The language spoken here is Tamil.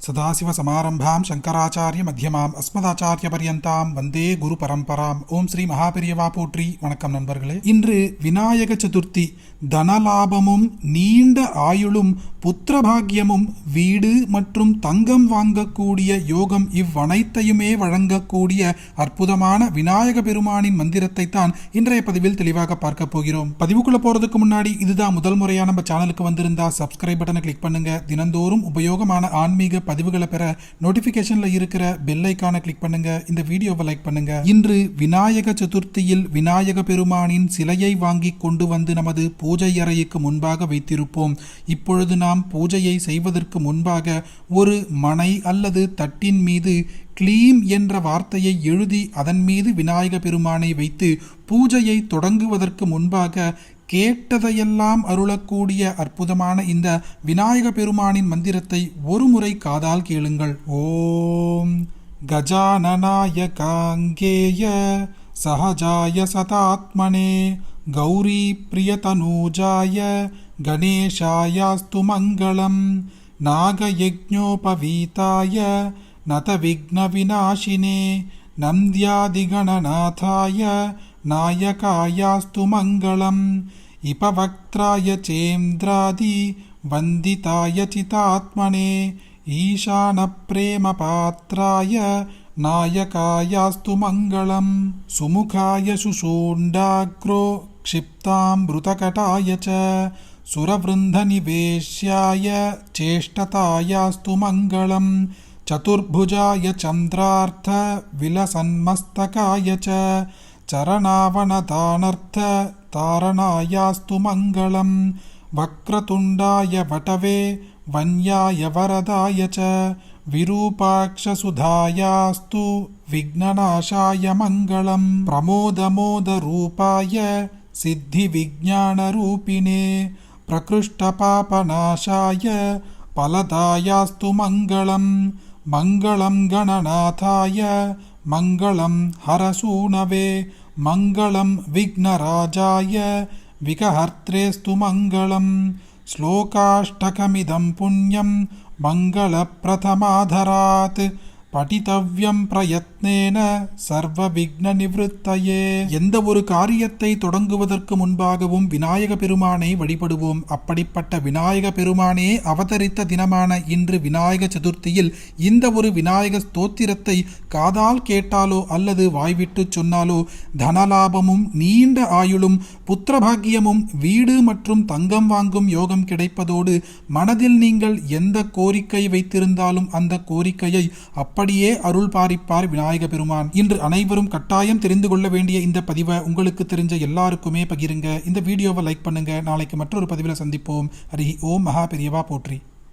सदाशिवसमारम्भां शंकराचार्य-मध्यमाम् अस्मदाचार्य-पर्यन्ताम् वन्दे गुरुपरम्पराम्. ஓம் ஸ்ரீ மகாபெரியவா போற்றி. வணக்கம் நண்பர்களே. இன்று விநாயக சதுர்த்தி. தனலாபமும் நீண்ட ஆயுளும் புத்திரபாகியமும் வீடு மற்றும் தங்கம் வாங்கக்கூடிய யோகம் இவ்வனைத்தையுமே வழங்கக்கூடிய அற்புதமான விநாயக பெருமானின் மந்திரத்தை தான் இன்றைய பதிவில் தெளிவாக பார்க்க போகிறோம். பதிவுக்குள்ள போறதுக்கு முன்னாடி இதுதான் முதல் முறையா நம்ம சேனலுக்கு வந்திருந்தா சப்ஸ்கிரைப் பட்டனை கிளிக் பண்ணுங்க. தினந்தோறும் உபயோகமான ஆன்மீக பதிவுகளை பெற நோட்டிபிகேஷன்ல இருக்கிற பெல் ஐகானை கிளிக் பண்ணுங்க. இந்த வீடியோவை லைக் பண்ணுங்க. இன்று விநாயக சதுர்த்தியில் விநாயக பெருமானின் சிலையை வாங்கி கொண்டு வந்து நமது பூஜை அறைக்கு முன்பாக வைத்திருப்போம். இப்பொழுது நாம் பூஜையை செய்வதற்கு முன்பாக ஒரு மனை அல்லது தட்டின் மீது க்ளீம் என்ற வார்த்தையை எழுதி அதன் மீது விநாயக பெருமானை வைத்து பூஜையை தொடங்குவதற்கு முன்பாக கேட்டதையெல்லாம் அருளக்கூடிய அற்புதமான இந்த விநாயக பெருமானின் மந்திரத்தை ஒரு முறை காதால் கேளுங்கள். ஓம் கஜானனாய காங்கேய சஹஜாய சதாத்மனே கௌரி பிரியதனூஜாய கணேஷாயாஸ்து மங்களம் நாகயஜ்ஞோபவீதாய நத விக்ன விநாசினே நந்தியாதிகணநாதாய நாயகாயாஸ்து மங்களம் இப்பவக்த்ராய சேந்திராதி வந்திதாய சிதாத்மனே ஈசான பிரேம பாத்ராய நாயகாயாஸ்து மங்களம் சுமுகாய சுஷூண்டாக்ரோ க்ஷிப்தாம்ருதகடாய ச சுரவೃಂதநிவேஷ்யாய சேஷ்டதாயாஸ்து மங்களம் சதுர்புஜாய சந்திரார்த்த விலசன்மஸ்தகாய ச சரணாவனதானர்த்த தாரணாயாஸ்து மங்களம் வக்ரதுண்டாய வடவே வன்யாய வரதாய ச விரூபாக்ஷசுதாயாஸ்து விக்னநாசாய மங்களம் பிரமோதமோதரூபாய சித்திவிஜ்ஞானரூபிணே பிரகிருஷ்டபாபநாசாய பலதாயாஸ்து மங்களம் மங்களம் கணநாதாய மங்களம் ஹரசூனவே மங்களம் விக்னராஜாய விகஹர்த்ரேஸ்து மங்களம் ஸ்லோகாஷ்டகமிதம் புண்ணியம் மங்களப்பிரதமாதராத் படித்தவ்யம் பிரயத்னேன சர்வ விக்ன நிவృత్తயே. எந்த ஒரு காரியத்தை தொடங்குவதற்கு முன்பாகவும் விநாயக பெருமானை வழிபடுவோம். அப்படிப்பட்ட விநாயக பெருமானே அவதரித்த தினமான இன்று விநாயக சதுர்த்தியில் இந்த ஒரு விநாயக ஸ்தோத்திரத்தை காதால் கேட்டாலோ அல்லது வாய்விட்டு சொன்னாலோ தனலாபமும் நீண்ட ஆயுளும் புத்திரபாகியமும் வீடு மற்றும் தங்கம் வாங்கும் யோகம் கிடைப்பதோடு மனதில் நீங்கள் எந்த கோரிக்கை வைத்திருந்தாலும் அந்த கோரிக்கையை அப்படியே அருள் பாரிப்பார் விநாயக பெருமான். இன்று அனைவரும் கட்டாயம் தெரிந்து கொள்ள வேண்டிய இந்த பதிவை உங்களுக்கு தெரிஞ்ச எல்லாருக்குமே பகிருங்க. இந்த வீடியோவை லைக் பண்ணுங்க. நாளைக்கு மற்றொரு பதிவில் சந்திப்போம். ஹரி ஓம் மகா பெரியவா போற்றி.